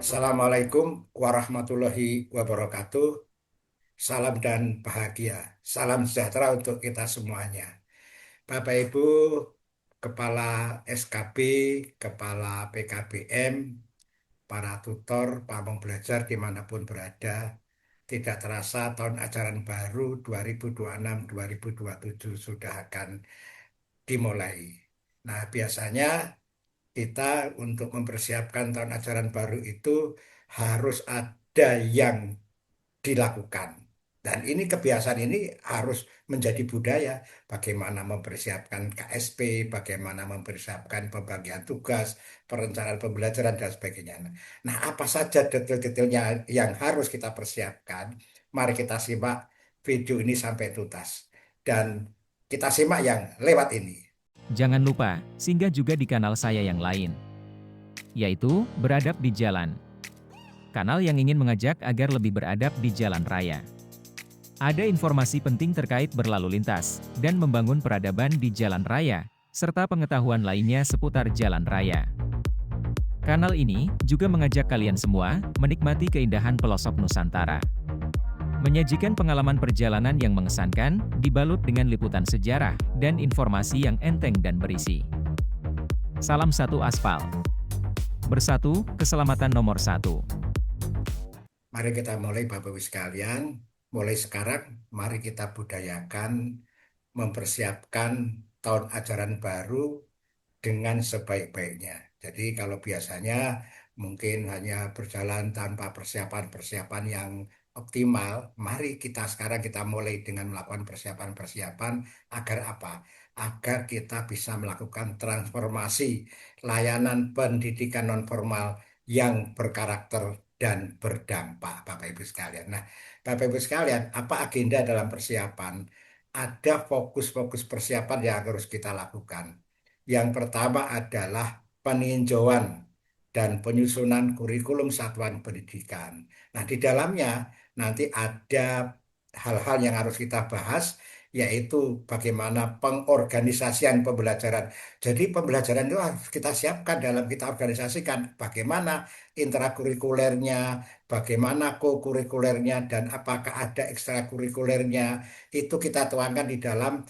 Assalamualaikum warahmatullahi wabarakatuh. Salam dan bahagia. Salam sejahtera untuk kita semuanya. Bapak Ibu, Kepala SKB, Kepala PKBM, para tutor, pamong belajar dimanapun berada, tidak terasa tahun ajaran baru 2026-2027 sudah akan dimulai. Nah, biasanya kita untuk mempersiapkan tahun ajaran baru itu harus ada yang dilakukan. Dan ini kebiasaan ini harus menjadi budaya. Bagaimana mempersiapkan KSP, bagaimana mempersiapkan pembagian tugas, perencanaan pembelajaran, dan sebagainya. Nah, apa saja detail-detailnya yang harus kita persiapkan? Mari kita simak video ini sampai tuntas. Dan kita simak yang lewat ini. Jangan lupa, singgah juga di kanal saya yang lain, yaitu Beradab di Jalan. Kanal yang ingin mengajak agar lebih beradab di jalan raya. Ada informasi penting terkait berlalu lintas, dan membangun peradaban di jalan raya, serta pengetahuan lainnya seputar jalan raya. Kanal ini juga mengajak kalian semua menikmati keindahan pelosok Nusantara. Menyajikan pengalaman perjalanan yang mengesankan, dibalut dengan liputan sejarah, dan informasi yang enteng dan berisi. Salam satu aspal. Bersatu, keselamatan nomor satu. Mari kita mulai Bapak Ibu sekalian. Mulai sekarang, mari kita budayakan mempersiapkan tahun ajaran baru dengan sebaik-baiknya. Jadi kalau biasanya mungkin hanya berjalan tanpa persiapan-persiapan yang optimal, mari kita sekarang kita mulai dengan melakukan persiapan-persiapan agar apa? Agar kita bisa melakukan transformasi layanan pendidikan nonformal yang berkarakter dan berdampak, Bapak Ibu sekalian. Nah, Bapak Ibu sekalian, apa agenda dalam persiapan? Ada fokus-fokus persiapan yang harus kita lakukan. Yang pertama adalah peninjauan dan penyusunan kurikulum satuan pendidikan. Nah, di dalamnya nanti ada hal-hal yang harus kita bahas, yaitu bagaimana pengorganisasian pembelajaran. Jadi pembelajaran itu harus kita siapkan dalam kita organisasikan bagaimana intrakurikulernya, bagaimana kokurikulernya, dan apakah ada ekstrakurikulernya. Itu kita tuangkan di dalam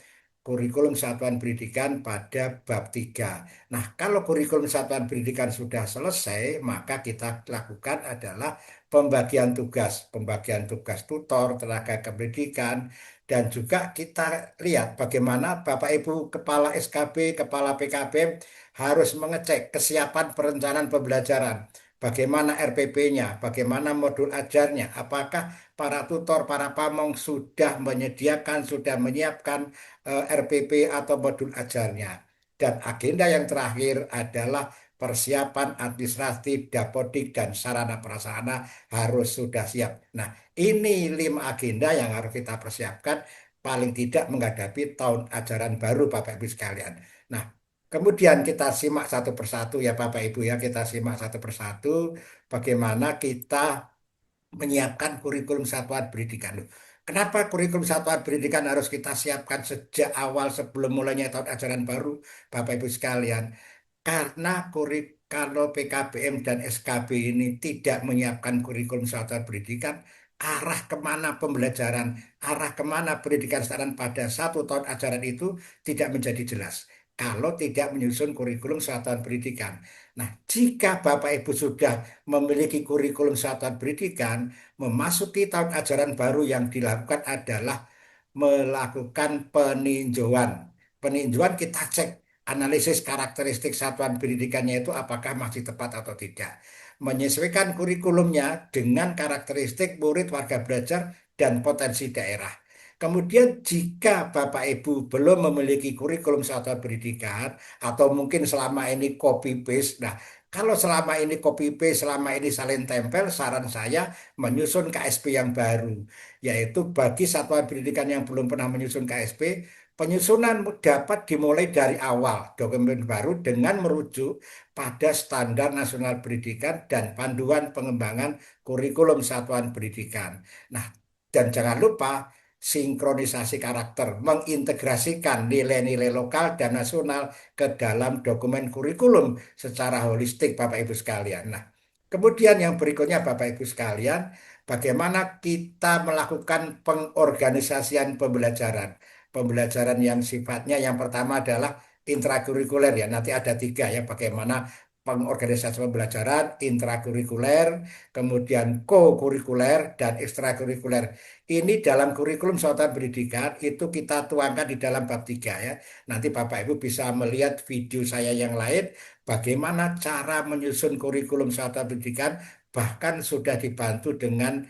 kurikulum satuan pendidikan pada bab 3. Nah, kalau kurikulum satuan pendidikan sudah selesai, maka kita lakukan adalah pembagian tugas tutor, tenaga kependidikan, dan juga kita lihat bagaimana Bapak Ibu Kepala SKB, Kepala PKB harus mengecek kesiapan perencanaan pembelajaran. Bagaimana RPP-nya, bagaimana modul ajarnya, apakah para tutor, para pamong sudah menyediakan, sudah menyiapkan RPP atau modul ajarnya. Dan agenda yang terakhir adalah persiapan administratif, dapodik, dan sarana prasarana harus sudah siap. Nah, ini 5 agenda yang harus kita persiapkan paling tidak menghadapi tahun ajaran baru Bapak Ibu sekalian. Nah, kemudian kita simak satu persatu ya Bapak Ibu ya, kita simak satu persatu bagaimana kita menyiapkan kurikulum satuan pendidikan. Kenapa kurikulum satuan pendidikan harus kita siapkan sejak awal sebelum mulainya tahun ajaran baru, Bapak Ibu sekalian? Karena kalau PKBM dan SKB ini tidak menyiapkan kurikulum satuan pendidikan, arah kemana pembelajaran, arah kemana pendidikan sekarang pada 1 tahun ajaran itu tidak menjadi jelas. Kalau tidak menyusun kurikulum satuan pendidikan. Nah, jika Bapak Ibu sudah memiliki kurikulum satuan pendidikan, memasuki tahun ajaran baru yang dilakukan adalah melakukan peninjauan. Peninjauan kita cek analisis karakteristik satuan pendidikannya itu apakah masih tepat atau tidak. Menyesuaikan kurikulumnya dengan karakteristik murid warga belajar dan potensi daerah. Kemudian jika Bapak Ibu belum memiliki kurikulum satuan pendidikan atau mungkin selama ini copy paste, nah kalau selama ini copy paste, selama ini salin tempel, saran saya menyusun KSP yang baru, yaitu bagi satuan pendidikan yang belum pernah menyusun KSP, penyusunan dapat dimulai dari awal dokumen baru dengan merujuk pada Standar Nasional Pendidikan dan Panduan Pengembangan Kurikulum Satuan Pendidikan. Nah, dan jangan lupa sinkronisasi karakter, mengintegrasikan nilai-nilai lokal dan nasional ke dalam dokumen kurikulum secara holistik, Bapak Ibu sekalian. Nah, Kemudian yang berikutnya Bapak Ibu sekalian, bagaimana kita melakukan pengorganisasian pembelajaran. Pembelajaran yang sifatnya yang pertama adalah intrakurikuler ya. Nanti ada tiga ya, bagaimana pengorganisasian pembelajaran, intrakurikuler, kemudian co-kurikuler, dan ekstrakurikuler. Ini dalam kurikulum satuan pendidikan itu kita tuangkan di dalam bab 3 ya. Nanti Bapak Ibu bisa melihat video saya yang lain bagaimana cara menyusun kurikulum satuan pendidikan, bahkan sudah dibantu dengan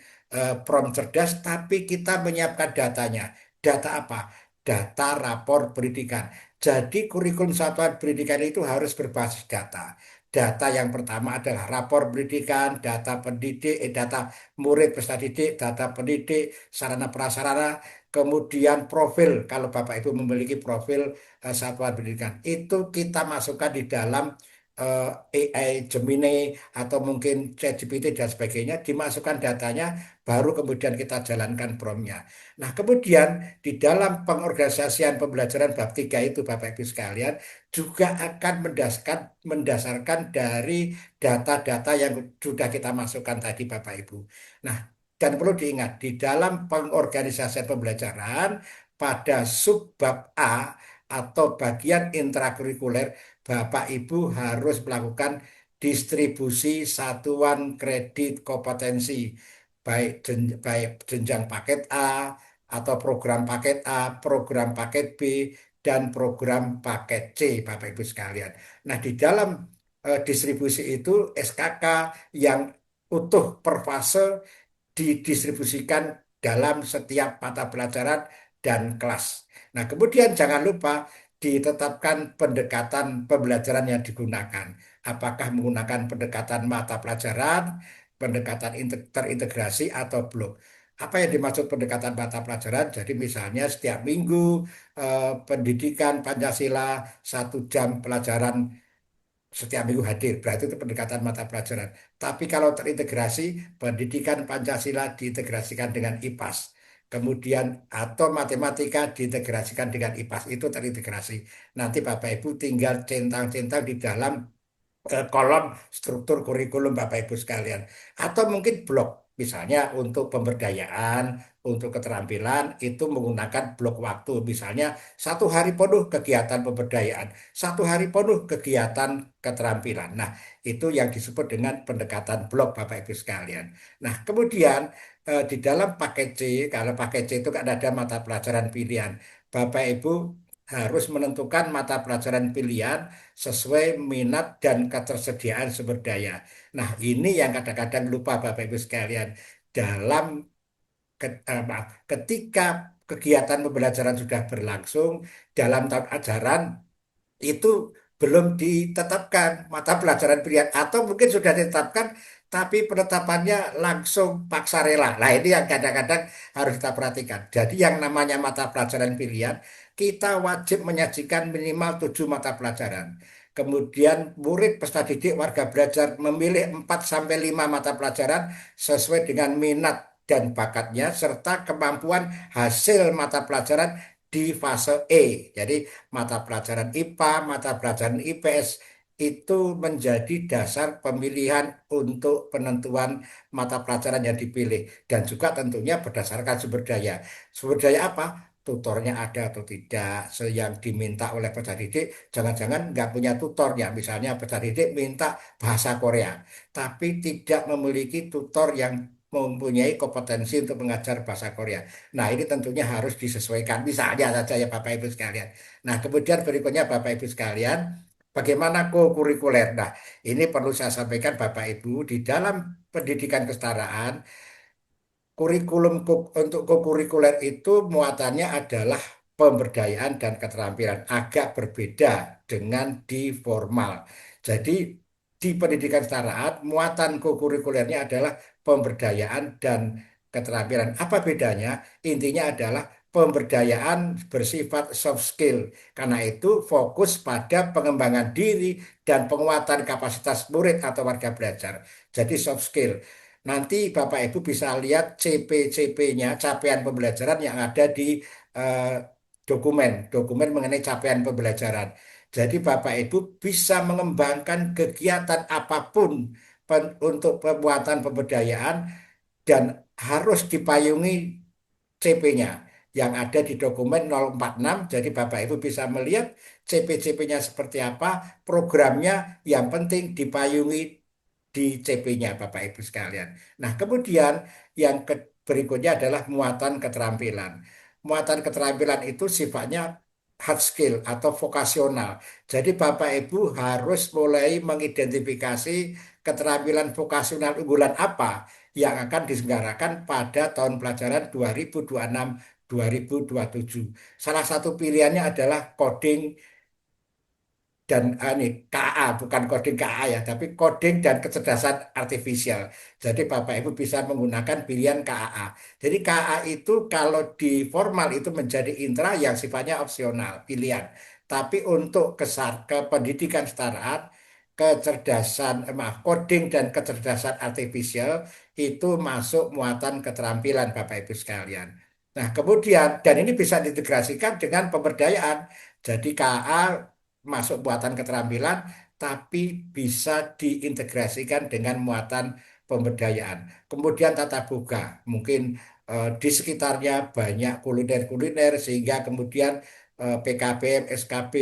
prompt cerdas, tapi kita menyiapkan datanya. Data apa? Data rapor pendidikan. Jadi kurikulum satuan pendidikan itu harus berbasis data. Data yang pertama adalah rapor pendidikan, data pendidik, data murid peserta didik, data pendidik, sarana prasarana, kemudian profil. Kalau Bapak Ibu memiliki profil satuan pendidikan, itu kita masukkan di dalam AI Gemini atau mungkin ChatGPT dan sebagainya, dimasukkan datanya, baru kemudian kita jalankan promnya. Nah, kemudian di dalam pengorganisasian pembelajaran bab 3 itu Bapak Ibu sekalian juga akan mendasarkan dari data-data yang sudah kita masukkan tadi Bapak Ibu. Nah, dan perlu diingat di dalam pengorganisasian pembelajaran pada subbab A atau bagian intrakurikuler, Bapak Ibu harus melakukan distribusi satuan kredit kompetensi, baik jenjang paket A atau program paket A, program paket B, dan program paket C, Bapak Ibu sekalian. Nah, di dalam distribusi itu SKK yang utuh per fase didistribusikan dalam setiap mata pelajaran dan kelas. Nah, kemudian jangan lupa ditetapkan pendekatan pembelajaran yang digunakan. Apakah menggunakan pendekatan mata pelajaran, pendekatan terintegrasi, atau blok. Apa yang dimaksud pendekatan mata pelajaran? Jadi misalnya setiap minggu pendidikan Pancasila 1 jam pelajaran setiap minggu hadir. Berarti itu pendekatan mata pelajaran. Tapi kalau terintegrasi, pendidikan Pancasila diintegrasikan dengan IPAS. Kemudian atau matematika diintegrasikan dengan IPAS. Itu terintegrasi. Nanti Bapak Ibu tinggal centang-centang di dalam kolom struktur kurikulum Bapak Ibu sekalian. Atau mungkin blok. Misalnya untuk pemberdayaan, untuk keterampilan itu menggunakan blok waktu. Misalnya 1 hari penuh kegiatan pemberdayaan, 1 hari penuh kegiatan keterampilan. Nah, itu yang disebut dengan pendekatan blok Bapak Ibu sekalian. Nah, kemudian di dalam paket C, kalau paket C itu kan ada mata pelajaran pilihan. Bapak Ibu harus menentukan mata pelajaran pilihan sesuai minat dan ketersediaan sumber daya. Nah, ini yang kadang-kadang lupa Bapak Ibu sekalian. Dalam maaf, ketika kegiatan pembelajaran sudah berlangsung dalam tahun ajaran itu belum ditetapkan mata pelajaran pilihan atau mungkin sudah ditetapkan tapi penetapannya langsung paksa rela. Nah, ini yang kadang-kadang harus kita perhatikan. Jadi yang namanya mata pelajaran pilihan kita wajib menyajikan minimal 7 mata pelajaran. Kemudian murid peserta didik warga belajar memilih 4 sampai 5 mata pelajaran sesuai dengan minat dan bakatnya serta kemampuan hasil mata pelajaran di fase E. Jadi mata pelajaran IPA, mata pelajaran IPS itu menjadi dasar pemilihan untuk penentuan mata pelajaran yang dipilih dan juga tentunya berdasarkan sumber daya. Sumber daya apa? Tutornya ada atau tidak, yang diminta oleh peserta didik, jangan-jangan nggak punya tutornya. Misalnya peserta didik minta bahasa Korea, tapi tidak memiliki tutor yang mempunyai kompetensi untuk mengajar bahasa Korea. Nah, ini tentunya harus disesuaikan. Misalnya saja ya Bapak Ibu sekalian. Nah, kemudian berikutnya Bapak Ibu sekalian, bagaimana co-kurikuler? Nah, ini perlu saya sampaikan Bapak Ibu, di dalam pendidikan kesetaraan, kurikulum untuk co-kurikuler itu muatannya adalah pemberdayaan dan keterampilan. Agak berbeda dengan di formal. Jadi, di pendidikan kesetaraan, muatan co-kurikulernya adalah pemberdayaan dan keterampilan. Apa bedanya? Intinya adalah pemberdayaan bersifat soft skill. Karena itu fokus pada pengembangan diri dan penguatan kapasitas murid atau warga belajar. Jadi soft skill. Nanti Bapak Ibu bisa lihat CP-CP-nya, capaian pembelajaran yang ada di eh, dokumen mengenai capaian pembelajaran. Jadi Bapak Ibu bisa mengembangkan kegiatan apapun untuk pembuatan pemberdayaan dan harus dipayungi CP-nya yang ada di dokumen 046. Jadi Bapak Ibu bisa melihat CP-CP-nya seperti apa, programnya yang penting dipayungi di CP-nya Bapak Ibu sekalian. Nah, kemudian yang berikutnya adalah muatan keterampilan. Muatan keterampilan itu sifatnya hard skill atau vokasional. Jadi Bapak Ibu harus mulai mengidentifikasi keterampilan vokasional unggulan apa yang akan diselenggarakan pada tahun pelajaran 2026-2027. Salah satu pilihannya adalah coding dan ini KA, bukan coding KA ya, tapi coding dan kecerdasan artifisial. Jadi Bapak Ibu bisa menggunakan pilihan KAA. Jadi KA itu kalau di formal itu menjadi intra yang sifatnya opsional, pilihan. Tapi untuk ke pendidikan startup, coding dan kecerdasan artifisial itu masuk muatan keterampilan Bapak Ibu sekalian. Nah, kemudian, dan ini bisa diintegrasikan dengan pemberdayaan. Jadi KA masuk muatan keterampilan, tapi bisa diintegrasikan dengan muatan pemberdayaan. Kemudian tata boga, mungkin di sekitarnya banyak kuliner-kuliner sehingga kemudian PKBM, SKB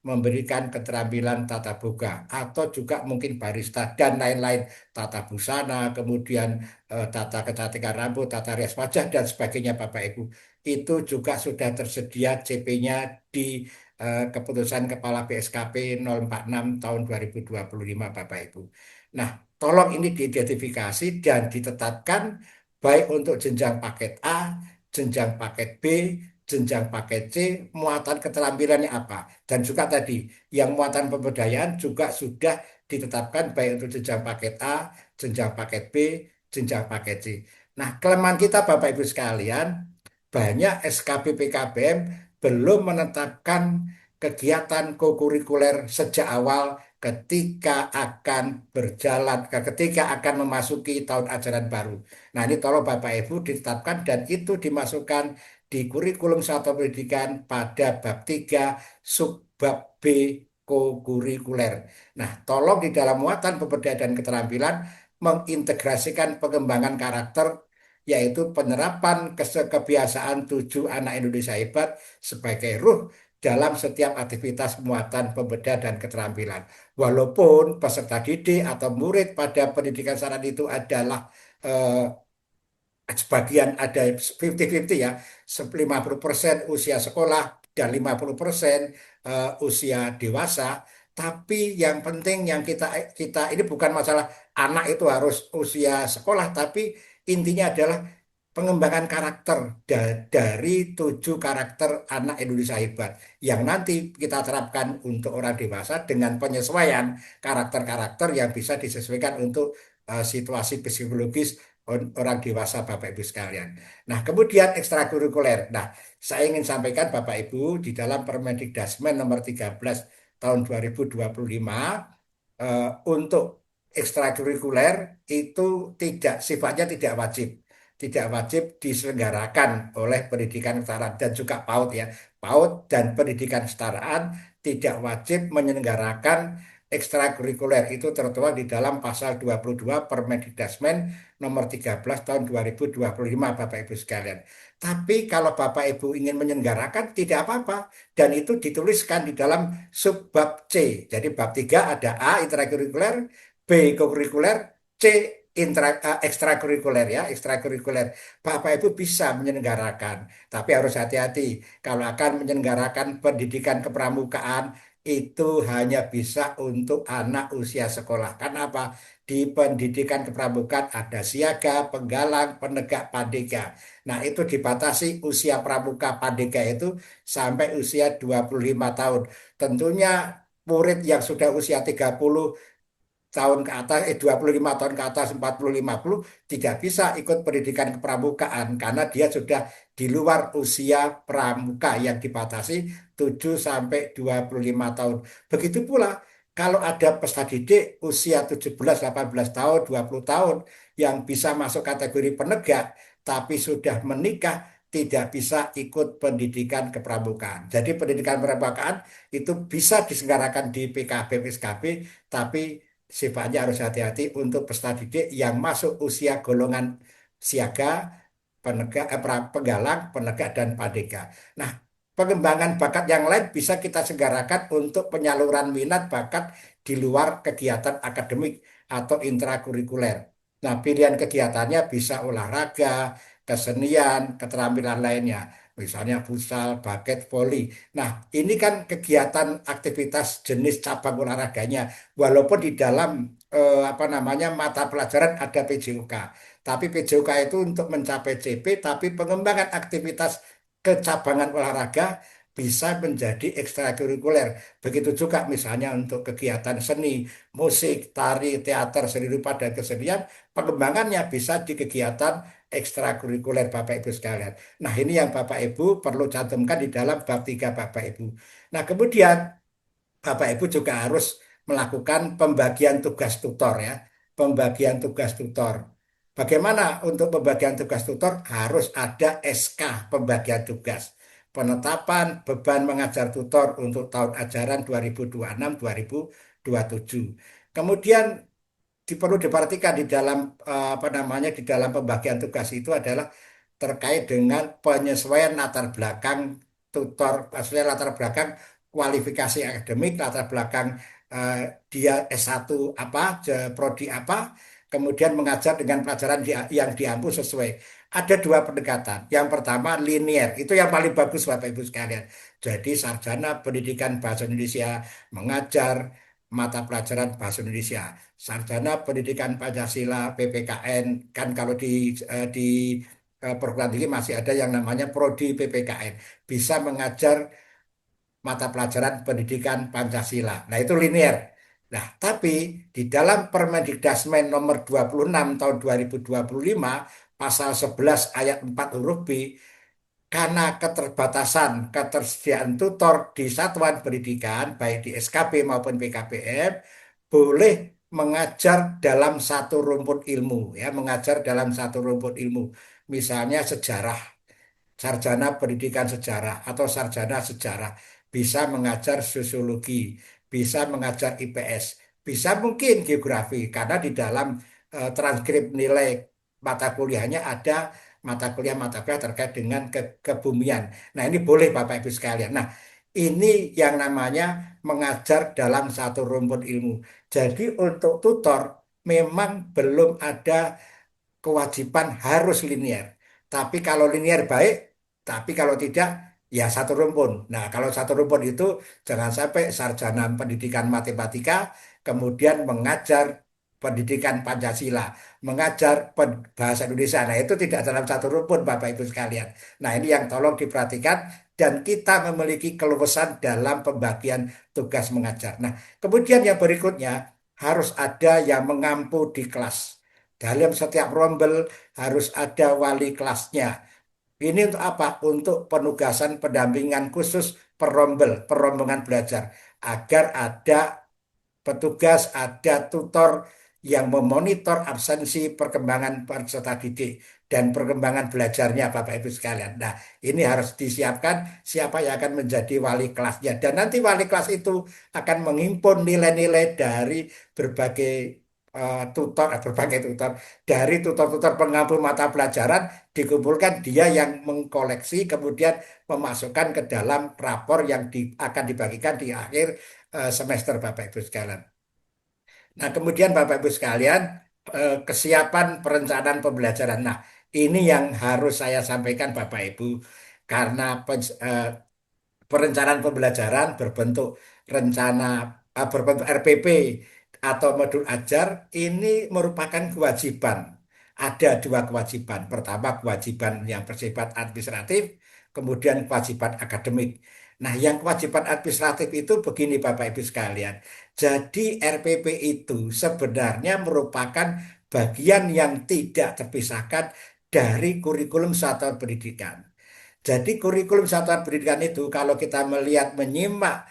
memberikan keterampilan tata boga atau juga mungkin barista dan lain-lain, tata busana, kemudian tata kecantikan rambut, tata rias wajah dan sebagainya Bapak Ibu. Itu juga sudah tersedia CP-nya di keputusan Kepala BSKP 046 tahun 2025 Bapak Ibu. Nah, tolong ini diidentifikasi dan ditetapkan baik untuk jenjang paket A, jenjang paket B, jenjang paket C, muatan keterampilannya apa. Dan juga tadi, yang muatan pemberdayaan juga sudah ditetapkan baik untuk jenjang paket A, jenjang paket B, jenjang paket C. Nah, kelemahan kita Bapak Ibu sekalian, banyak SKB PKBM belum menetapkan kegiatan kokurikuler sejak awal ketika akan berjalan, ketika akan memasuki tahun ajaran baru. Nah, ini tolong Bapak Ibu ditetapkan dan itu dimasukkan di kurikulum satuan pendidikan pada bab 3 subbab B kokurikuler. Nah, tolong di dalam muatan pemberdayaan dan keterampilan mengintegrasikan pengembangan karakter yaitu penerapan kebiasaan 7 anak Indonesia hebat sebagai ruh dalam setiap aktivitas muatan pemberdayaan dan keterampilan. Walaupun peserta didik atau murid pada pendidikan saran itu adalah eh, sebagian ada 50-50 ya, 50% usia sekolah dan 50% usia dewasa. Tapi yang penting yang kita kita ini bukan masalah anak itu harus usia sekolah, tapi intinya adalah pengembangan karakter dari 7 karakter anak Indonesia hebat yang nanti kita terapkan untuk orang dewasa dengan penyesuaian karakter-karakter yang bisa disesuaikan untuk situasi psikologis orang dewasa Bapak Ibu sekalian. Nah, kemudian ekstrakurikuler. Nah, saya ingin sampaikan Bapak Ibu di dalam Permendikdasmen nomor 13 tahun 2025 untuk ekstrakurikuler itu sifatnya tidak wajib. Tidak wajib diselenggarakan oleh pendidikan kesetaraan dan juga PAUD ya. PAUD dan pendidikan kesetaraan tidak wajib menyelenggarakan ekstrakurikuler. Itu tertuang di dalam pasal 22 Permendikdasmen nomor 13 tahun 2025 Bapak Ibu sekalian. Tapi kalau Bapak Ibu ingin menyelenggarakan tidak apa-apa dan itu dituliskan di dalam subbab C. Jadi bab 3 ada A intrakurikuler, B kokurikuler, C ekstrakurikuler ya, ekstrakurikuler. Bapak Ibu bisa menyelenggarakan, tapi harus hati-hati kalau akan menyelenggarakan pendidikan kepramukaan itu hanya bisa untuk anak usia sekolah. Karena apa? Di pendidikan kepramukaan ada siaga, penggalang, penegak, pandega. Nah, itu dibatasi usia pramuka pandega itu sampai usia 25 tahun. Tentunya murid yang sudah usia 30 tahun ke atas, 25 tahun ke atas, 40-50 tidak bisa ikut pendidikan kepramukaan karena dia sudah di luar usia pramuka yang dibatasi 7 sampai 25 tahun. Begitu pula kalau ada peserta didik usia 17, 18 tahun, 20 tahun yang bisa masuk kategori penegak tapi sudah menikah tidak bisa ikut pendidikan kepramukaan. Jadi pendidikan kepramukaan itu bisa diselenggarakan di PKB, PSKB, tapi sifatnya harus hati-hati untuk peserta didik yang masuk usia golongan siaga, penggalang, penegak, dan padeka. Nah, pengembangan bakat yang lain bisa kita selenggarakan untuk penyaluran minat bakat di luar kegiatan akademik atau intrakurikuler. Nah, pilihan kegiatannya bisa olahraga, kesenian, keterampilan lainnya. Misalnya futsal, basket, voli. Nah, ini kan kegiatan aktivitas jenis cabang olahraganya. Walaupun di dalam apa namanya mata pelajaran ada PJOK. Tapi PJOK itu untuk mencapai CP, tapi pengembangan aktivitas kecabangan olahraga bisa menjadi ekstrakurikuler. Begitu juga misalnya untuk kegiatan seni, musik, tari, teater, seni rupa, dan kesenian, pengembangannya bisa di kegiatan ekstrakurikuler Bapak Ibu sekalian. Nah, ini yang Bapak Ibu perlu cantumkan di dalam bab 3 Bapak Ibu. Nah, kemudian Bapak Ibu juga harus melakukan pembagian tugas tutor ya. Pembagian tugas tutor. Bagaimana untuk pembagian tugas tutor? Harus ada SK pembagian tugas. Penetapan beban mengajar tutor untuk tahun ajaran 2026-2027. Kemudian perlu diperhatikan di dalam apa namanya di dalam pembagian tugas itu adalah terkait dengan penyesuaian latar belakang tutor, maksudnya latar belakang kualifikasi akademik, latar belakang eh, dia S1 apa, prodi apa, kemudian mengajar dengan pelajaran yang diampu sesuai. Ada dua pendekatan. Yang pertama linear, itu yang paling bagus Bapak Ibu sekalian. Jadi sarjana pendidikan bahasa Indonesia mengajar mata pelajaran bahasa Indonesia, sarjana pendidikan Pancasila PPKN, kan kalau di perguruan tinggi masih ada yang namanya prodi PPKN, bisa mengajar mata pelajaran pendidikan Pancasila. Nah, itu linear. Nah, tapi di dalam Permendikdasmen nomor 26 tahun 2025 pasal 11 ayat 4 huruf B, karena keterbatasan ketersediaan tutor di satuan pendidikan baik di SKP maupun PKBM boleh mengajar dalam satu rumpun ilmu ya, mengajar dalam satu rumpun ilmu, misalnya sejarah, sarjana pendidikan sejarah atau sarjana sejarah bisa mengajar sosiologi, bisa mengajar IPS, bisa mungkin geografi karena di dalam transkrip nilai mata kuliahnya ada mata kuliah terkait dengan kebumian. Nah, ini boleh Bapak Ibu sekalian. Nah, ini yang namanya mengajar dalam satu rumpun ilmu. Jadi untuk tutor memang belum ada kewajiban harus linear. Tapi kalau linear baik, tapi kalau tidak ya satu rumpun. Nah, kalau satu rumpun itu jangan sampai sarjana pendidikan matematika kemudian mengajar pendidikan Pancasila, mengajar bahasa Indonesia. Nah, itu tidak dalam satu rumpun Bapak Ibu sekalian. Nah, ini yang tolong diperhatikan dan kita memiliki keluasan dalam pembagian tugas mengajar. Nah, kemudian yang berikutnya harus ada yang mengampu di kelas. Dalam setiap rombel harus ada wali kelasnya. Ini untuk apa? Untuk penugasan pendampingan khusus perombongan belajar. Agar ada petugas, ada tutor yang memonitor absensi perkembangan peserta didik dan perkembangan belajarnya Bapak Ibu sekalian. Nah, ini harus disiapkan siapa yang akan menjadi wali kelasnya. Dan nanti wali kelas itu akan menghimpun nilai-nilai dari berbagai berbagai tutor, dari tutor-tutor pengampu mata pelajaran dikumpulkan dia yang mengkoleksi kemudian memasukkan ke dalam rapor yang akan dibagikan di akhir semester Bapak Ibu sekalian. Nah, kemudian Bapak Ibu sekalian, kesiapan perencanaan pembelajaran. Nah, ini yang harus saya sampaikan Bapak Ibu karena perencanaan pembelajaran berbentuk RPP atau modul ajar ini merupakan kewajiban. Ada dua kewajiban. Pertama, kewajiban yang bersifat administratif, kemudian kewajiban akademik. Nah, yang kewajiban administratif itu begini Bapak Ibu sekalian. Jadi RPP itu sebenarnya merupakan bagian yang tidak terpisahkan dari kurikulum satuan pendidikan. Jadi kurikulum satuan pendidikan itu kalau kita melihat menyimak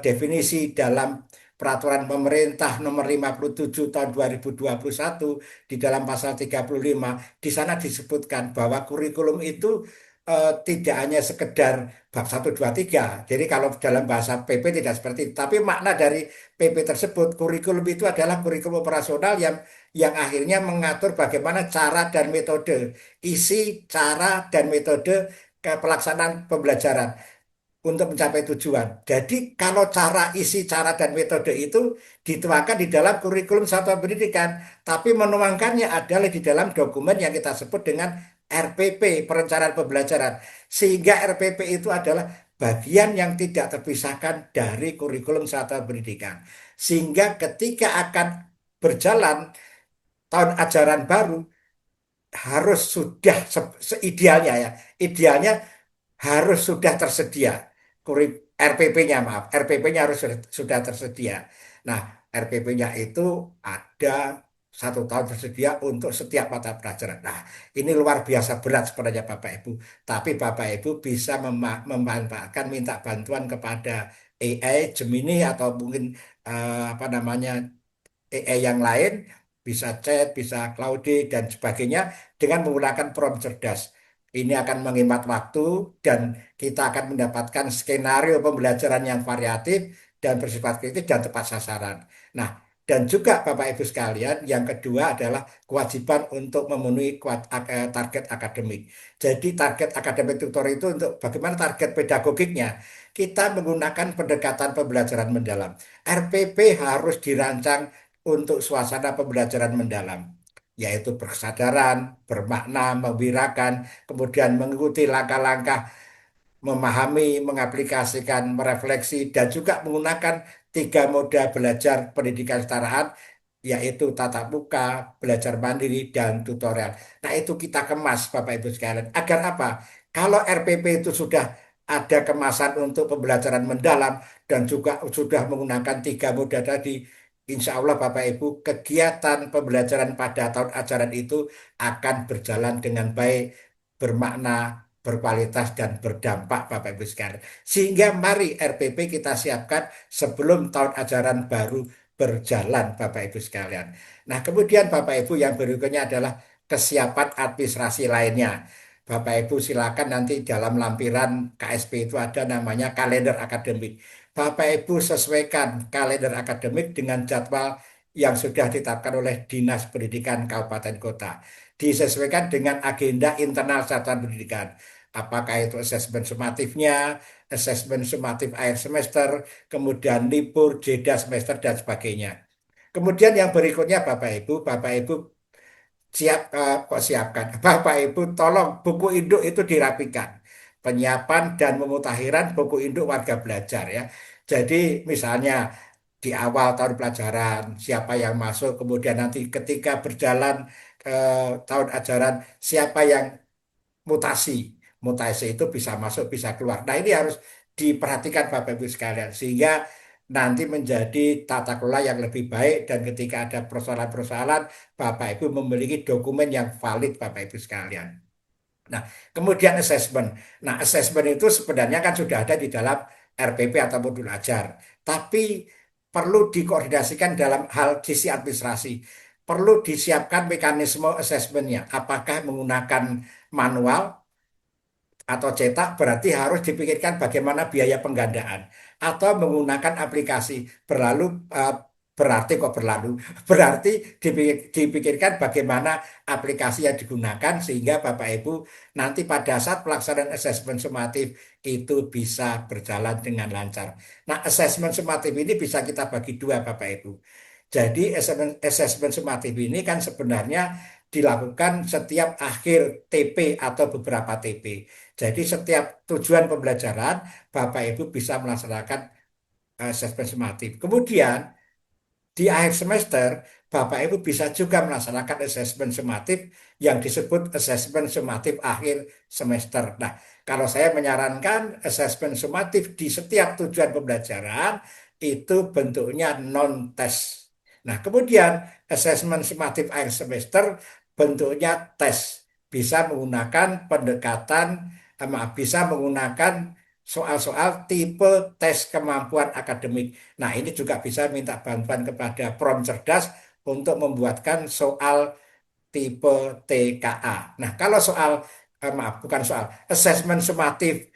definisi dalam peraturan pemerintah nomor 57 tahun 2021 di dalam pasal 35 di sana disebutkan bahwa kurikulum itu tidak hanya sekedar bab 1, 2, 3. Jadi kalau dalam bahasa PP tidak seperti itu. Tapi makna dari PP tersebut, kurikulum itu adalah kurikulum operasional yang akhirnya mengatur bagaimana cara dan metode, isi, cara, dan metode pelaksanaan pembelajaran untuk mencapai tujuan. Jadi kalau cara, isi, cara, dan metode itu dituangkan di dalam kurikulum satuan pendidikan, tapi menuangkannya adalah di dalam dokumen yang kita sebut dengan RPP, Perencanaan Pembelajaran. Sehingga RPP itu adalah bagian yang tidak terpisahkan dari kurikulum satuan pendidikan. Sehingga ketika akan berjalan tahun ajaran baru, harus sudah seidealnya ya. Idealnya harus sudah tersedia. RPP-nya, maaf, RPP-nya harus sudah tersedia. Nah, RPP-nya itu ada 1 tahun tersedia untuk setiap mata pelajaran. Nah, ini luar biasa berat sebenarnya Bapak Ibu. Tapi Bapak Ibu bisa memanfaatkan, minta bantuan kepada AI, Gemini atau mungkin apa namanya AI yang lain, bisa chat, bisa Claude, dan sebagainya dengan menggunakan prompt cerdas. Ini akan menghemat waktu dan kita akan mendapatkan skenario pembelajaran yang variatif dan bersifat kritis dan tepat sasaran. Nah, dan juga Bapak Ibu sekalian, yang kedua adalah kewajiban untuk memenuhi target akademik. Jadi target akademik tutor itu untuk bagaimana target pedagogiknya. Kita menggunakan pendekatan pembelajaran mendalam. RPP harus dirancang untuk suasana pembelajaran mendalam, yaitu berkesadaran, bermakna, membirakan, kemudian mengikuti langkah-langkah, memahami, mengaplikasikan, merefleksi, dan juga menggunakan 3 moda belajar pendidikan kesetaraan, yaitu tatap muka, belajar mandiri, dan tutorial. Nah, itu kita kemas, Bapak Ibu sekalian. Agar apa? Kalau RPP itu sudah ada kemasan untuk pembelajaran mendalam dan juga sudah menggunakan 3 moda tadi, insya Allah Bapak Ibu, kegiatan pembelajaran pada tahun ajaran itu akan berjalan dengan baik, bermakna, berkualitas, dan berdampak Bapak Ibu sekalian. Sehingga mari RPP kita siapkan sebelum tahun ajaran baru berjalan Bapak Ibu sekalian. Nah, kemudian Bapak Ibu, yang berikutnya adalah kesiapan administrasi lainnya. Bapak Ibu silakan, nanti dalam lampiran KSP itu ada namanya kalender akademik. Bapak Ibu sesuaikan kalender akademik dengan jadwal yang sudah ditetapkan oleh Dinas Pendidikan Kabupaten Kota. Disesuaikan dengan agenda internal satuan pendidikan. Apakah itu asesmen sumatifnya, asesmen sumatif akhir semester, kemudian libur, jeda semester, dan sebagainya. Kemudian yang berikutnya Bapak Ibu kok siapkan. Bapak Ibu tolong buku induk itu dirapikan. Penyiapan dan pemutakhiran buku induk warga belajar ya. Jadi misalnya di awal tahun pelajaran siapa yang masuk, kemudian nanti ketika berjalan tahun ajaran siapa yang mutasi. Mutasi itu bisa masuk, bisa keluar. Nah, ini harus diperhatikan Bapak Ibu sekalian sehingga nanti menjadi tata kelola yang lebih baik, dan ketika ada persoalan-persoalan Bapak Ibu memiliki dokumen yang valid Bapak Ibu sekalian. Nah, kemudian assessment. Nah, assessment itu sebenarnya kan sudah ada di dalam RPP atau modul ajar. Tapi perlu dikoordinasikan dalam hal sisi administrasi. Perlu disiapkan mekanisme assessmentnya. Apakah menggunakan manual atau cetak, berarti harus dipikirkan bagaimana biaya penggandaan, atau menggunakan aplikasi. Berlalu berarti kok berlalu berarti dipikirkan bagaimana aplikasi yang digunakan sehingga Bapak Ibu nanti pada saat pelaksanaan asesmen sumatif itu bisa berjalan dengan lancar. Nah, asesmen sumatif ini bisa kita bagi dua Bapak Ibu. Jadi asesmen sumatif ini kan sebenarnya dilakukan setiap akhir TP atau beberapa TP. Jadi setiap tujuan pembelajaran Bapak Ibu bisa melaksanakan asesmen sumatif. Kemudian di akhir semester Bapak Ibu bisa juga melaksanakan asesmen sumatif yang disebut asesmen sumatif akhir semester. Nah, kalau saya menyarankan asesmen sumatif di setiap tujuan pembelajaran itu bentuknya non-tes. Nah, kemudian asesmen sumatif akhir semester bentuknya tes. Bisa menggunakan pendekatan, bisa menggunakan soal-soal tipe tes kemampuan akademik. Nah, ini juga bisa minta bantuan kepada Prom Cerdas untuk membuatkan soal tipe TKA. Nah, kalau soal maaf, bukan soal, asesmen sumatif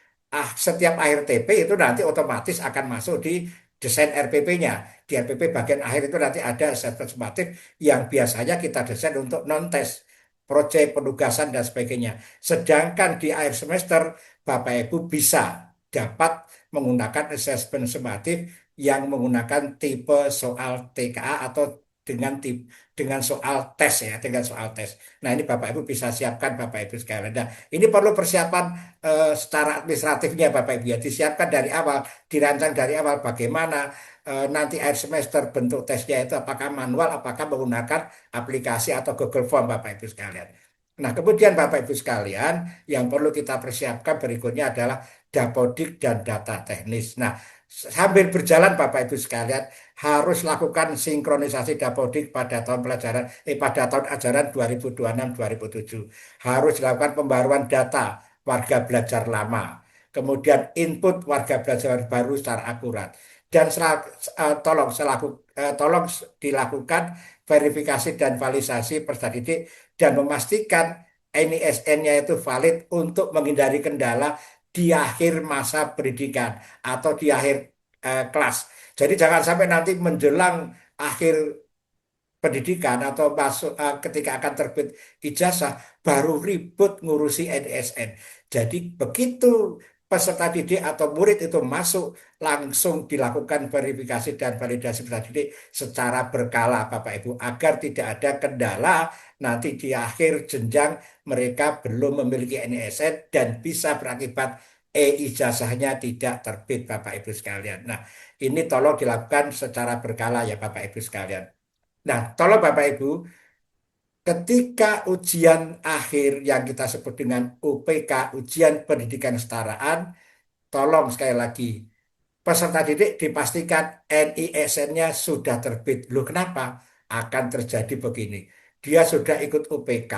setiap akhir TP itu nanti otomatis akan masuk di desain RPP-nya. Di RPP bagian akhir itu nanti ada asesmen sumatif yang biasanya kita desain untuk non-tes, proyek, penugasan, dan sebagainya. Sedangkan di akhir semester, Bapak Ibu bisa dapat menggunakan asesmen sumatif yang menggunakan tipe soal TKA atau dengan soal tes ya, dengan soal tes. Nah, ini Bapak Ibu bisa siapkan Bapak Ibu sekalian. Nah, ini perlu persiapan secara administratifnya Bapak Ibu ya, disiapkan dari awal, dirancang dari awal bagaimana nanti akhir semester bentuk tesnya itu apakah manual, apakah menggunakan aplikasi atau Google Form Bapak Ibu sekalian. Nah, kemudian Bapak Ibu sekalian, yang perlu kita persiapkan berikutnya adalah dapodik dan data teknis. Nah, sambil berjalan Bapak Ibu sekalian, harus lakukan sinkronisasi dapodik pada tahun pelajaran pada tahun ajaran 2026-2027. Harus dilakukan pembaruan data warga belajar lama. Kemudian input warga belajar baru secara akurat. Dan tolong dilakukan verifikasi dan validasi peserta didik dan memastikan NISN-nya itu valid untuk menghindari kendala di akhir masa pendidikan atau di akhir kelas. Jadi jangan sampai nanti menjelang akhir pendidikan atau masuk ketika akan terbit ijazah baru ribut ngurusi NSN. Jadi begitu peserta didik atau murid itu masuk langsung dilakukan verifikasi dan validasi peserta didik secara berkala Bapak Ibu agar tidak ada kendala nanti di akhir jenjang mereka belum memiliki NSN dan bisa berakibat ijazahnya tidak terbit Bapak Ibu sekalian. Nah, ini tolong dilakukan secara berkala ya Bapak Ibu sekalian. Nah, tolong Bapak Ibu, ketika ujian akhir yang kita sebut dengan UPK, ujian pendidikan kesetaraan, tolong sekali lagi, peserta didik dipastikan NISN-nya sudah terbit. Loh, kenapa? Akan terjadi begini. Dia sudah ikut UPK,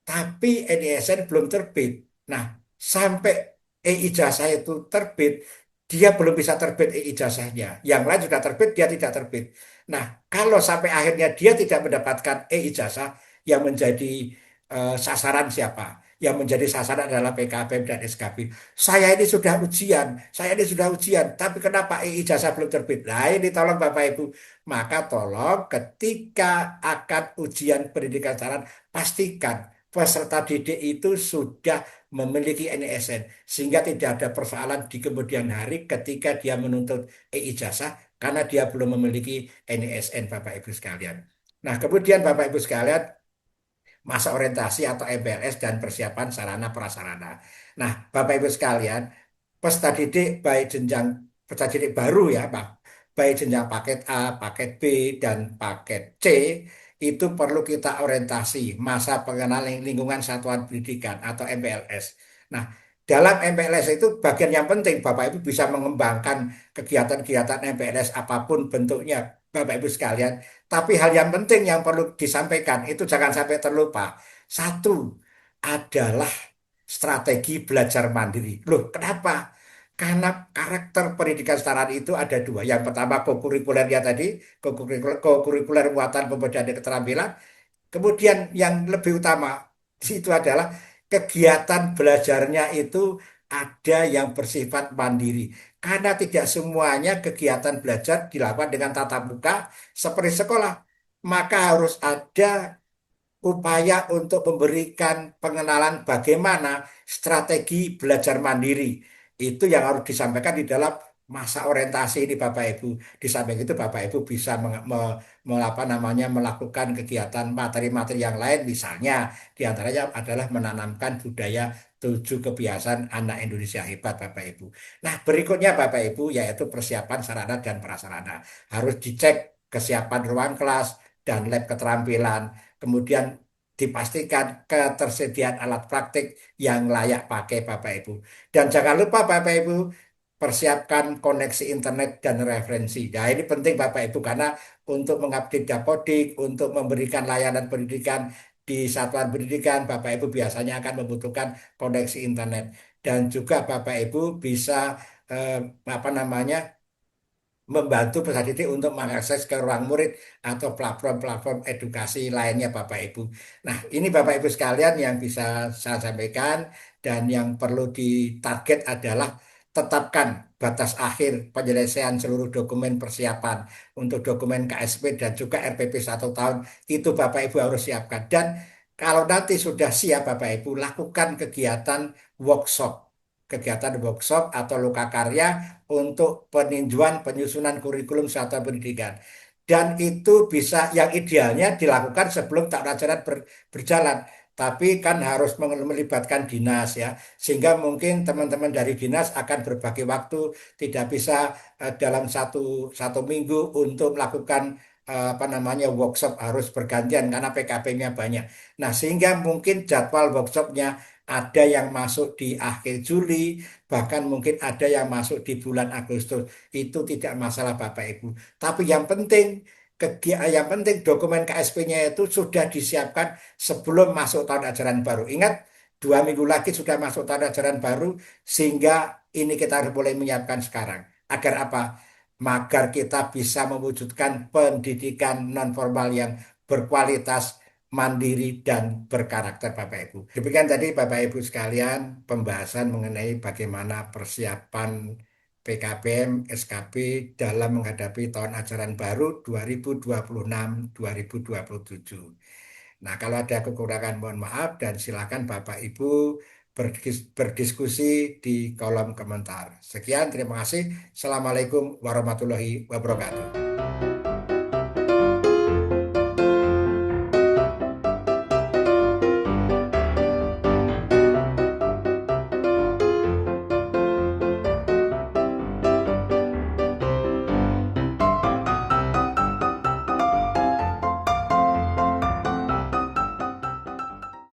tapi NISN belum terbit. Nah, sampai ijazah itu terbit, dia belum bisa terbit ijazahnya. Yang lain sudah terbit, dia tidak terbit. Nah, kalau sampai akhirnya dia tidak mendapatkan ijazah, yang menjadi sasaran siapa? Yang menjadi sasaran adalah PKBM dan SKB. Saya ini sudah ujian, tapi kenapa ijazah belum terbit? Nah, ini tolong Bapak Ibu. Maka tolong ketika akan ujian pendidikan saran, pastikan peserta didik itu sudah memiliki NISN sehingga tidak ada persoalan di kemudian hari ketika dia menuntut ijazah karena dia belum memiliki NISN Bapak Ibu sekalian. Nah, kemudian Bapak Ibu sekalian, masa orientasi atau MPLS dan persiapan sarana prasarana. Nah, Bapak Ibu sekalian, peserta didik baik jenjang peserta didik baru ya, Pak. Baik jenjang paket A, paket B, dan paket C itu perlu kita orientasi masa pengenalan lingkungan satuan pendidikan atau MPLS. Nah, dalam MPLS itu bagian yang penting Bapak Ibu bisa mengembangkan kegiatan-kegiatan MPLS apapun bentuknya Bapak Ibu sekalian. Tapi hal yang penting yang perlu disampaikan itu jangan sampai terlupa. Satu adalah strategi belajar mandiri. Loh, kenapa? Karena karakter pendidikan setara itu ada dua. Yang pertama kokurikulernya tadi, kokurikuler muatan pemberdayaan dan keterampilan. Kemudian yang lebih utama itu adalah kegiatan belajarnya itu ada yang bersifat mandiri. Karena tidak semuanya kegiatan belajar dilakukan dengan tatap muka seperti sekolah. Maka harus ada upaya untuk memberikan pengenalan bagaimana strategi belajar mandiri. Itu yang harus disampaikan di dalam masa orientasi ini Bapak Ibu. Di samping itu Bapak Ibu bisa apa namanya, melakukan kegiatan materi-materi yang lain, misalnya diantaranya adalah menanamkan budaya 7 kebiasaan anak Indonesia hebat Bapak Ibu. Nah, berikutnya Bapak Ibu yaitu persiapan sarana dan prasarana. Harus dicek kesiapan ruang kelas dan lab keterampilan. Kemudian dipastikan ketersediaan alat praktik yang layak pakai Bapak Ibu. Dan jangan lupa Bapak Ibu persiapkan koneksi internet dan referensi. Nah, ini penting Bapak Ibu karena untuk mengupdate dapodik, untuk memberikan layanan pendidikan di satuan pendidikan, Bapak Ibu biasanya akan membutuhkan koneksi internet. Dan juga Bapak Ibu bisa eh, apa namanya membantu peserta didik untuk mengakses ke ruang murid atau platform-platform edukasi lainnya Bapak Ibu. Nah, ini Bapak Ibu sekalian yang bisa saya sampaikan dan yang perlu ditarget adalah tetapkan batas akhir penyelesaian seluruh dokumen persiapan untuk dokumen KSP dan juga RPP 1 tahun itu Bapak Ibu harus siapkan. Dan kalau nanti sudah siap Bapak Ibu lakukan workshop kegiatan workshop atau loka karya untuk peninjauan penyusunan kurikulum satuan pendidikan. Dan itu bisa yang idealnya dilakukan sebelum tahun ajaran berjalan. Tapi kan harus melibatkan dinas ya, sehingga mungkin teman-teman dari dinas akan berbagi waktu, tidak bisa dalam satu minggu untuk melakukan apa namanya workshop harus bergantian karena PKP-nya banyak. Nah, sehingga mungkin jadwal workshopnya ada yang masuk di akhir Juli, bahkan mungkin ada yang masuk di bulan Agustus. Itu tidak masalah Bapak Ibu. Tapi yang penting dokumen KSP-nya itu sudah disiapkan sebelum masuk tahun ajaran baru. Ingat, 2 minggu lagi sudah masuk tahun ajaran baru, sehingga ini kita harus mulai menyiapkan sekarang. Agar apa? Agar kita bisa mewujudkan pendidikan non formal yang berkualitas, mandiri, dan berkarakter Bapak Ibu. Demikian tadi Bapak Ibu sekalian pembahasan mengenai bagaimana persiapan PKBM SKB dalam menghadapi tahun ajaran baru 2026-2027. Nah, kalau ada kekurangan mohon maaf dan silakan Bapak Ibu berdiskusi di kolom komentar. Sekian, terima kasih. Assalamualaikum warahmatullahi wabarakatuh.